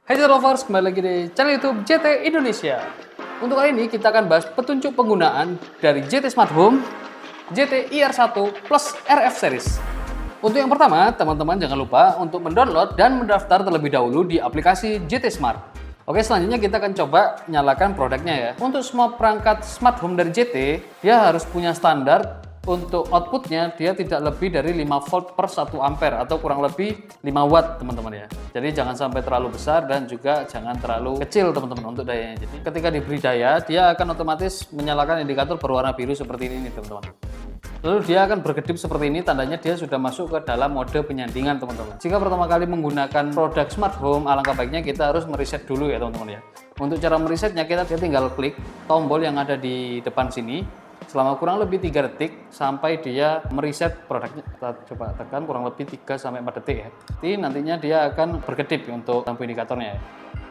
Hai lovers, kembali lagi di channel YouTube JT Indonesia. Untuk kali ini kita akan bahas petunjuk penggunaan dari JT Smart Home JT IR1 Plus RF Series. Untuk yang pertama, teman-teman jangan lupa untuk mendownload dan mendaftar terlebih dahulu di aplikasi JT Smart. Oke, selanjutnya kita akan coba nyalakan produknya ya. Untuk semua perangkat smart home dari JT, dia harus punya standar. Untuk outputnya dia tidak lebih dari 5 volt per 1 ampere atau kurang lebih 5 watt teman-teman ya. Jadi jangan sampai terlalu besar dan juga jangan terlalu kecil teman-teman untuk dayanya. Jadi ketika diberi daya dia akan otomatis menyalakan indikator berwarna biru seperti ini teman-teman. Lalu dia akan berkedip seperti ini, tandanya dia sudah masuk ke dalam mode penyandingan teman-teman. Jika pertama kali menggunakan produk smart home, alangkah baiknya kita harus mereset dulu ya teman-teman ya. Untuk cara meresetnya kita tinggal klik tombol yang ada di depan sini selama kurang lebih 3 detik sampai dia mereset produknya. Kita coba tekan kurang lebih 3 sampai 4 detik ya. Jadi nantinya dia akan berkedip untuk lampu indikatornya ya.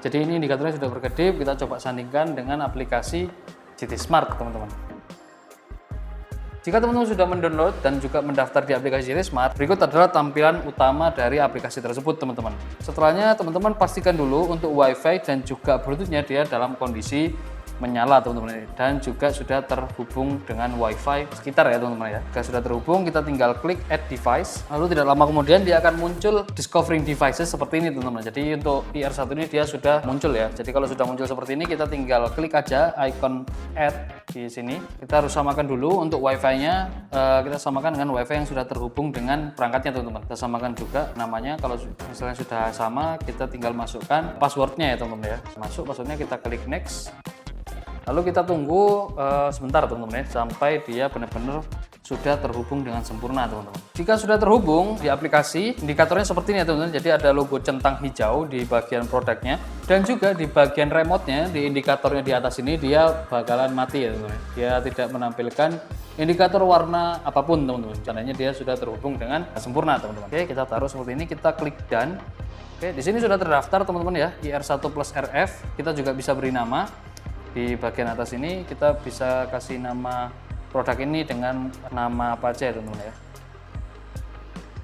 Jadi ini indikatornya sudah berkedip, kita coba sandingkan dengan aplikasi JT Smart teman-teman. Jika teman-teman sudah mendownload dan juga mendaftar di aplikasi JT Smart, berikut adalah tampilan utama dari aplikasi tersebut teman-teman. Setelahnya teman-teman pastikan dulu untuk WiFi dan juga Bluetooth-nya dia dalam kondisi menyala teman-teman, dan juga sudah terhubung dengan WiFi sekitar ya teman-teman ya. Jika sudah terhubung, kita tinggal klik add device, lalu tidak lama kemudian dia akan muncul discovering devices seperti ini teman-teman. Jadi untuk IR1 ini dia sudah muncul ya. Jadi kalau sudah muncul seperti ini, kita tinggal klik aja icon add di sini. Kita harus samakan dulu untuk WiFi-nya, kita samakan dengan WiFi yang sudah terhubung dengan perangkatnya teman-teman. Kita samakan juga namanya, kalau misalnya sudah sama, kita tinggal masukkan passwordnya ya teman-teman ya. Masuk passwordnya, kita klik next. Lalu kita tunggu sebentar teman-teman ya, sampai dia benar-benar sudah terhubung dengan sempurna teman-teman. Jika sudah terhubung di aplikasi, indikatornya seperti ini ya teman-teman. Jadi ada logo centang hijau di bagian produknya, dan juga di bagian remote-nya, di indikatornya di atas ini dia bakalan mati ya teman-teman. Dia tidak menampilkan indikator warna apapun teman-teman. Tandanya dia sudah terhubung dengan sempurna teman-teman. Oke, kita taruh seperti ini, kita klik done. Oke, di sini sudah terdaftar teman-teman ya, IR1 Plus RF. Kita juga bisa beri nama. Di bagian atas ini kita bisa kasih nama produk ini dengan nama apa aja ya teman-teman ya.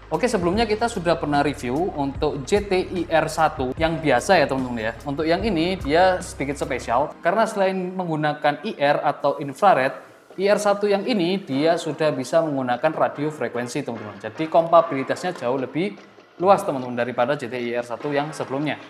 Oke, sebelumnya kita sudah pernah review untuk JT IR1 yang biasa ya teman-teman ya. Untuk yang ini dia sedikit spesial karena selain menggunakan IR atau infrared, IR1 yang ini dia sudah bisa menggunakan radio frekuensi teman-teman. Jadi kompatibilitasnya jauh lebih luas teman-teman daripada JT IR1 yang sebelumnya.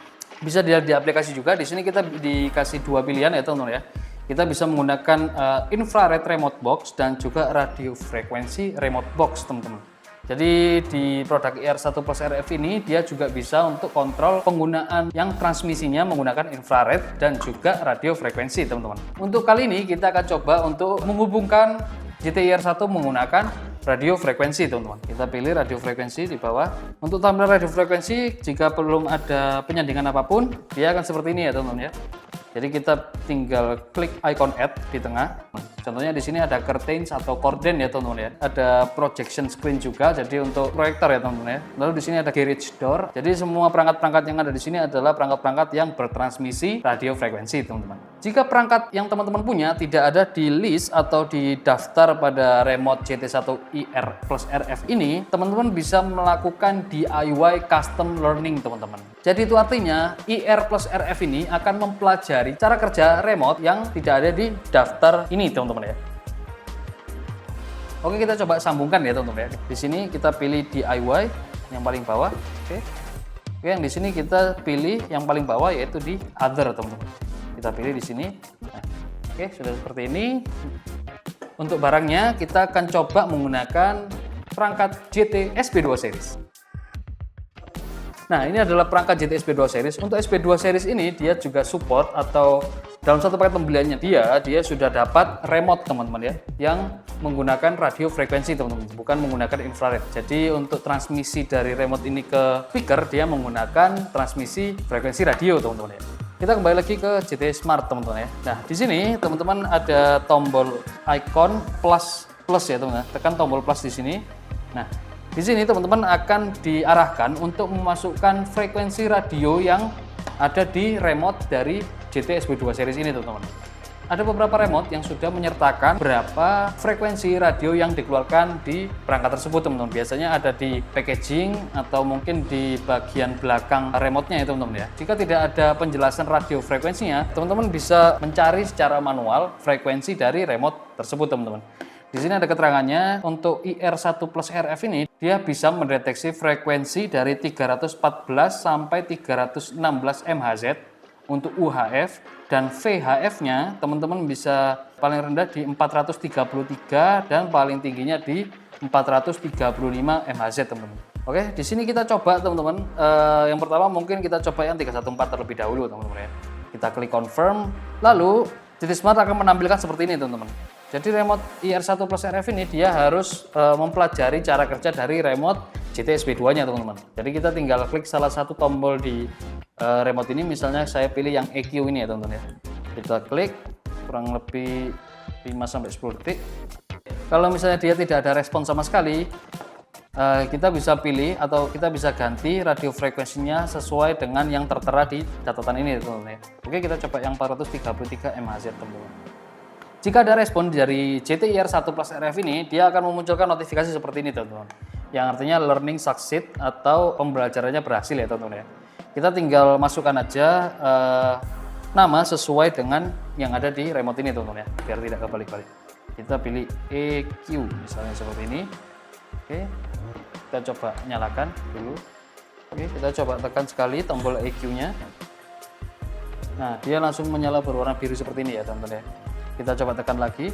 Bisa dilihat di aplikasi juga. Di sini kita dikasih 2 pilihan ya teman-teman ya. Kita bisa menggunakan infrared remote box dan juga radio frekuensi remote box teman-teman. Jadi di produk IR1 Plus RF ini dia juga bisa untuk kontrol penggunaan yang transmisinya menggunakan infrared dan juga radio frekuensi teman-teman. Untuk kali ini kita akan coba untuk menghubungkan JT IR1 menggunakan radio frekuensi teman-teman. Kita pilih radio frekuensi di bawah. Untuk tampilan radio frekuensi, jika belum ada penyandingan apapun, dia akan seperti ini ya teman-teman ya. Jadi kita tinggal klik icon add di tengah. Contohnya di sini ada curtains atau cordon ya teman-teman ya. Ada projection screen juga, jadi untuk proyektor ya teman-teman ya. Lalu di sini ada garage door. Jadi semua perangkat-perangkat yang ada di sini adalah perangkat-perangkat yang bertransmisi radio frekuensi teman-teman. Jika perangkat yang teman-teman punya tidak ada di list atau di daftar pada remote JT1 IR Plus RF ini, teman-teman bisa melakukan DIY custom learning teman-teman. Jadi itu artinya IR Plus RF ini akan mempelajari cara kerja remote yang tidak ada di daftar ini teman-teman ya. Oke, kita coba sambungkan ya teman-teman ya. Di sini kita pilih DIY yang paling bawah. Oke, yang di sini kita pilih yang paling bawah yaitu di other teman-teman. Kita pilih di sini. Nah, oke, sudah seperti ini. Untuk barangnya kita akan coba menggunakan perangkat JT SP2 series. Nah, ini adalah perangkat JT SP2 series. Untuk SP2 series ini dia juga support atau dalam satu paket pembeliannya dia sudah dapat remote teman-teman ya, yang menggunakan radio frekuensi teman-teman, bukan menggunakan infrared. Jadi untuk transmisi dari remote ini ke speaker dia menggunakan transmisi frekuensi radio teman-teman ya. Kita kembali lagi ke JT Smart teman-teman ya. Nah, di sini teman-teman ada tombol icon plus ya teman-teman. Tekan tombol plus di sini. Nah, di sini teman-teman akan diarahkan untuk memasukkan frekuensi radio yang ada di remote dari JT SP2 series ini teman-teman. ada beberapa remote yang sudah menyertakan berapa frekuensi radio yang dikeluarkan di perangkat tersebut, teman-teman. Biasanya ada di packaging atau mungkin di bagian belakang remote-nya ya, teman-teman ya. Jika tidak ada penjelasan radio frekuensinya, teman-teman bisa mencari secara manual frekuensi dari remote tersebut, teman-teman. Di sini ada keterangannya, untuk IR1 Plus RF ini, dia bisa mendeteksi frekuensi dari 314 sampai 316 MHz untuk UHF, dan VHF-nya teman-teman bisa paling rendah di 433 dan paling tingginya di 435 MHz, teman-teman. Oke, di sini kita coba, teman-teman. Yang pertama mungkin kita coba yang 314 terlebih dahulu, teman-teman ya. Kita klik confirm, lalu GT Smart akan menampilkan seperti ini, teman-teman. Jadi remote IR1 Plus RF ini dia harus mempelajari cara kerja dari remote GT SP2-nya, teman-teman. Jadi kita tinggal klik salah satu tombol di remote ini, misalnya saya pilih yang EQ ini ya, teman-teman ya. Kita klik kurang lebih 5-10 detik. Kalau misalnya dia tidak ada respon sama sekali, kita bisa pilih atau kita bisa ganti radio frekuensinya sesuai dengan yang tertera di catatan ini, teman-teman ya. Oke, kita coba yang 433 MHz, teman-teman. Jika ada respon dari GT-IR1 Plus RF ini, dia akan memunculkan notifikasi seperti ini, teman-teman. Yang artinya learning succeed atau pembelajarannya berhasil ya, teman-teman ya. Kita tinggal masukkan aja nama sesuai dengan yang ada di remote ini, teman-teman ya, biar tidak kebalik-balik. Kita pilih EQ misalnya seperti ini. Oke, kita coba nyalakan dulu. Oke, kita coba tekan sekali tombol EQ-nya. Nah, dia langsung menyala berwarna biru seperti ini ya, teman-teman ya. Kita coba tekan lagi.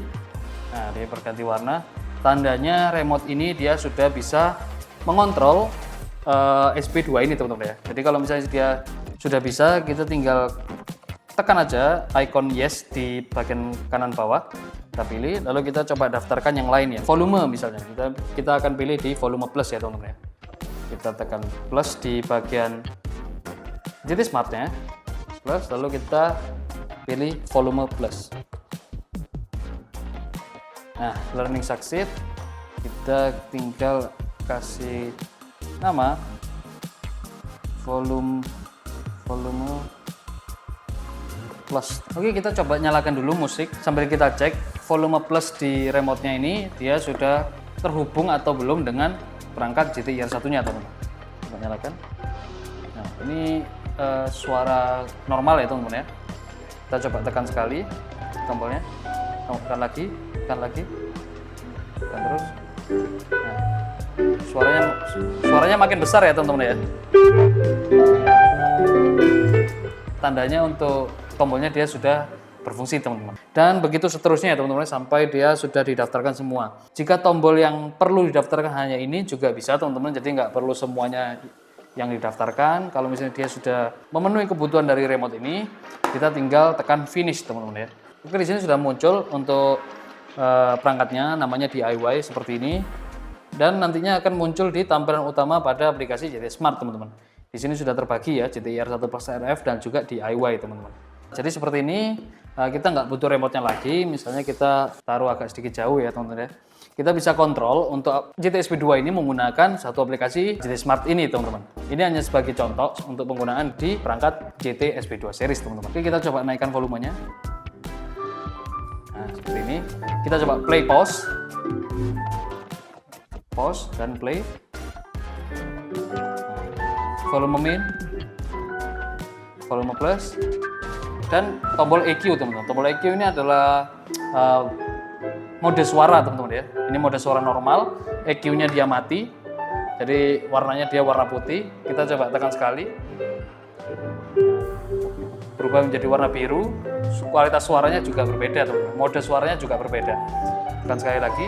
Nah, dia berganti warna. Tandanya remote ini dia sudah bisa mengontrol SP2 ini, teman-teman ya. Jadi kalau misalnya dia sudah bisa, kita tinggal tekan aja icon yes di bagian kanan bawah. Kita pilih, lalu kita coba daftarkan yang lain ya. Volume misalnya, kita akan pilih di volume plus ya, teman-teman ya. Kita tekan plus di bagian GT Smart-nya, plus, lalu kita pilih volume plus. Nah, learning succeed, kita tinggal kasih nama volume plus. Oke, kita coba nyalakan dulu musik sambil kita cek volume plus di remote-nya ini dia sudah terhubung atau belum dengan perangkat GT-IR1-nya, teman-teman. Coba nyalakan. Nah, ini suara normal ya, teman-teman ya. Kita coba tekan sekali tombolnya. Tekan lagi, tekan terus. Nah, suaranya makin besar ya, teman-teman ya. Tandanya untuk tombolnya dia sudah berfungsi, teman-teman. Dan begitu seterusnya ya, teman-teman, sampai dia sudah didaftarkan semua. Jika tombol yang perlu didaftarkan hanya ini juga bisa, teman-teman. Jadi nggak perlu semuanya yang didaftarkan. Kalau misalnya dia sudah memenuhi kebutuhan dari remote ini, kita tinggal tekan finish, teman-teman ya. Oke, di sini sudah muncul untuk perangkatnya, namanya DIY seperti ini. Dan nantinya akan muncul di tampilan utama pada aplikasi GT Smart, teman-teman. Di sini sudah terbagi ya, GT-IR1 Plus RF dan juga DIY, teman-teman. Jadi seperti ini, kita nggak butuh remote-nya lagi. Misalnya kita taruh agak sedikit jauh ya, teman-teman ya. Kita bisa kontrol untuk GT SP2 ini menggunakan satu aplikasi GT Smart ini, teman-teman. Ini hanya sebagai contoh untuk penggunaan di perangkat GT SP2 series, teman-teman. Oke, kita coba naikkan volumenya. Nah, seperti ini. Kita coba play pause. Pause dan play. Volume min, volume plus, dan tombol EQ, teman-teman. Tombol EQ ini adalah mode suara, teman-teman ya. Ini mode suara normal, EQ-nya dia mati, jadi warnanya dia warna putih. Kita coba tekan sekali, berubah menjadi warna biru. Kualitas suaranya juga berbeda, teman-teman. Mode suaranya juga berbeda. Tekan sekali lagi.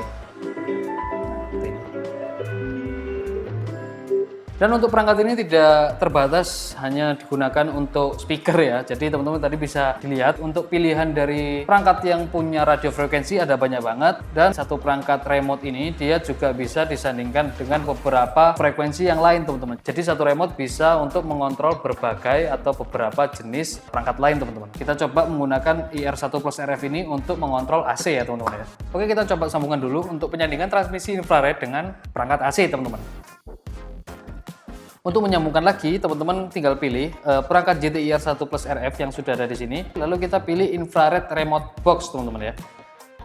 Dan untuk perangkat ini tidak terbatas hanya digunakan untuk speaker ya. Jadi teman-teman tadi bisa dilihat untuk pilihan dari perangkat yang punya radio frekuensi ada banyak banget. Dan satu perangkat remote ini dia juga bisa disandingkan dengan beberapa frekuensi yang lain, teman-teman. Jadi satu remote bisa untuk mengontrol berbagai atau beberapa jenis perangkat lain, teman-teman. Kita coba menggunakan IR1 Plus RF ini untuk mengontrol AC ya, teman-teman ya. Oke, kita coba sambungan dulu untuk penyandingan transmisi infrared dengan perangkat AC, teman-teman. Untuk menyambungkan lagi, teman-teman tinggal pilih perangkat GTIR 1 Plus RF yang sudah ada di sini. Lalu kita pilih infrared remote box, teman-teman ya.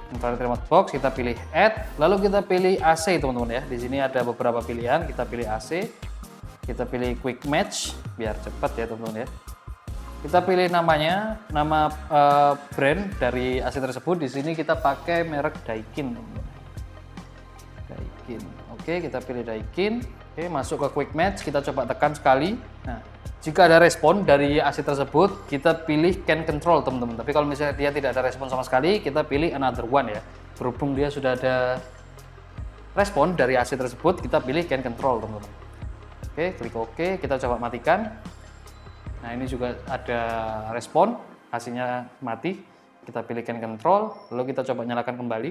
Infrared remote box, kita pilih add, lalu kita pilih AC, teman-teman ya. Di sini ada beberapa pilihan, kita pilih AC. Kita pilih quick match biar cepat ya, teman-teman ya. Kita pilih namanya, nama brand dari AC tersebut. Di sini kita pakai merek Daikin, teman-teman. Daikin. Oke, kita pilih Daikin. Oke, masuk ke quick match, kita coba tekan sekali. Nah, jika ada respon dari AC tersebut, kita pilih can control, teman-teman. Tapi kalau misalnya dia tidak ada respon sama sekali, kita pilih another one ya. Berhubung dia sudah ada respon dari AC tersebut, kita pilih can control, teman-teman. Oke, klik OK, kita coba matikan. Nah, ini juga ada respon, AC-nya mati. Kita pilih can control, lalu kita coba nyalakan kembali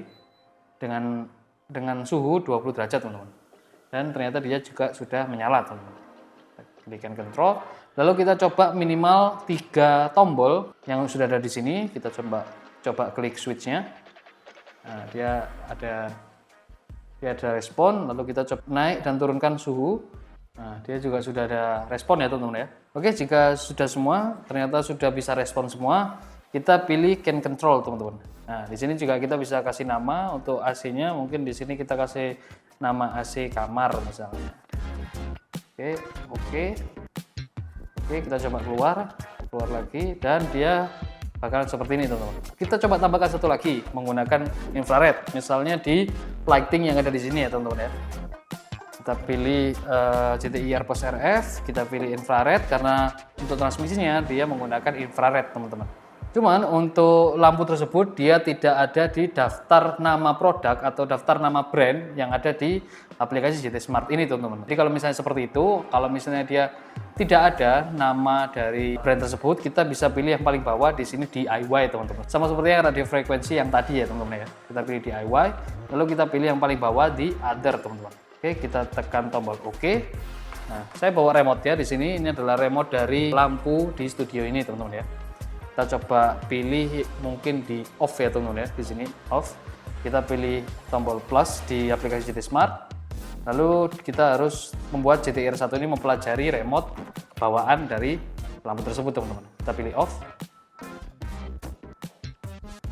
dengan suhu 20 derajat, teman-teman. Dan ternyata dia juga sudah menyala, teman-teman. Pilih can control, lalu kita coba minimal 3 tombol yang sudah ada di sini. Kita coba klik switch-nya. Nah, dia ada respon, lalu kita coba naik dan turunkan suhu. Nah, dia juga sudah ada respon ya, teman-teman ya. Oke, jika sudah semua, ternyata sudah bisa respon semua, kita pilih can control, teman-teman. Nah, di sini juga kita bisa kasih nama untuk AC-nya. Mungkin di sini kita kasih nama AC kamar misalnya. Oke, kita coba keluar lagi, dan dia bakalan seperti ini, teman-teman. Kita coba tambahkan satu lagi menggunakan infrared, misalnya di lighting yang ada di sini ya, teman-teman ya. Kita pilih GTIR Plus RF, kita pilih infrared karena untuk transmisinya dia menggunakan infrared, teman-teman. Cuman untuk lampu tersebut dia tidak ada di daftar nama produk atau daftar nama brand yang ada di aplikasi GT Smart ini, teman-teman. Jadi kalau misalnya seperti itu, kalau misalnya dia tidak ada nama dari brand tersebut, kita bisa pilih yang paling bawah di sini DIY, teman-teman. Sama seperti yang radio frekuensi yang tadi ya, teman-teman ya. Kita pilih DIY, lalu kita pilih yang paling bawah di other, teman-teman. Oke, kita tekan tombol OK. Nah, saya bawa remote ya di sini. Ini adalah remote dari lampu di studio ini, teman-teman ya. Kita coba pilih mungkin di off ya, teman-teman ya. Di sini off. Kita pilih tombol plus di aplikasi GT Smart. Lalu kita harus membuat GTIR 1 ini mempelajari remote bawaan dari lampu tersebut, teman-teman. Kita pilih off.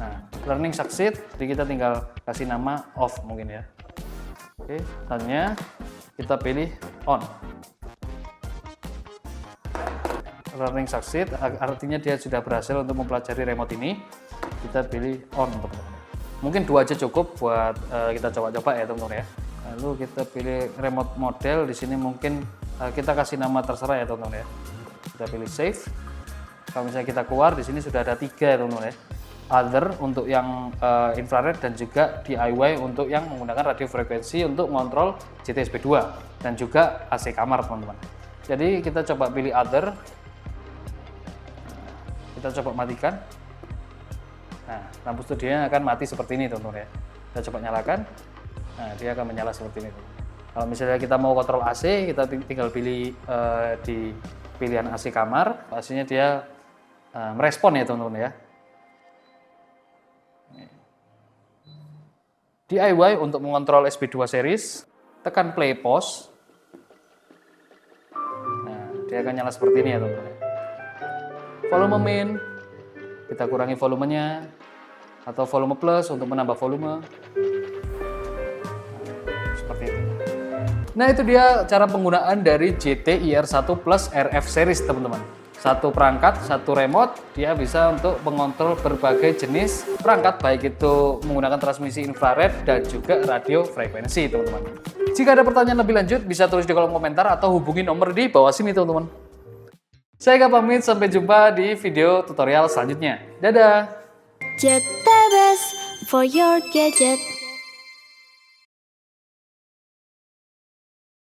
Nah, learning succeed. Jadi kita tinggal kasih nama off mungkin ya. Oke, selanjutnya kita pilih on. Learning succeed artinya dia sudah berhasil untuk mempelajari remote ini. Kita pilih on, teman-teman. Mungkin 2 aja cukup buat kita coba-coba ya, teman-teman ya. Lalu kita pilih remote model. Di sini mungkin kita kasih nama terserah ya, teman-teman ya. Kita pilih save. Kalau misalnya kita keluar, di sini sudah ada 3 ya, teman-teman ya. Other untuk yang infrared dan juga DIY untuk yang menggunakan radio frekuensi untuk mengontrol GTSP2 dan juga AC kamar, teman-teman. Jadi kita coba pilih other. Kita coba matikan. Nah, lampu studionya akan mati seperti ini, teman-teman ya. Kita coba nyalakan. Nah, dia akan menyala seperti ini. Kalau misalnya kita mau kontrol AC, kita tinggal pilih di pilihan AC kamar. AC-nya dia merespon ya, teman-teman ya. DIY untuk mengontrol SP2 series, tekan play pause. Nah, dia akan nyala seperti ini ya, teman-teman. Volume main, kita kurangi volumenya, atau volume plus untuk menambah volume. Nah, seperti itu. Nah, itu dia cara penggunaan dari GTIR 1 Plus RF series, teman-teman. Satu perangkat, satu remote, dia bisa untuk mengontrol berbagai jenis perangkat, baik itu menggunakan transmisi infrared dan juga radio frekuensi, teman-teman. Jika ada pertanyaan lebih lanjut, bisa tulis di kolom komentar atau hubungi nomor di bawah sini, teman-teman. Saya Kak pamit, sampai jumpa di video tutorial selanjutnya. Dadah! Get the best for your gadget.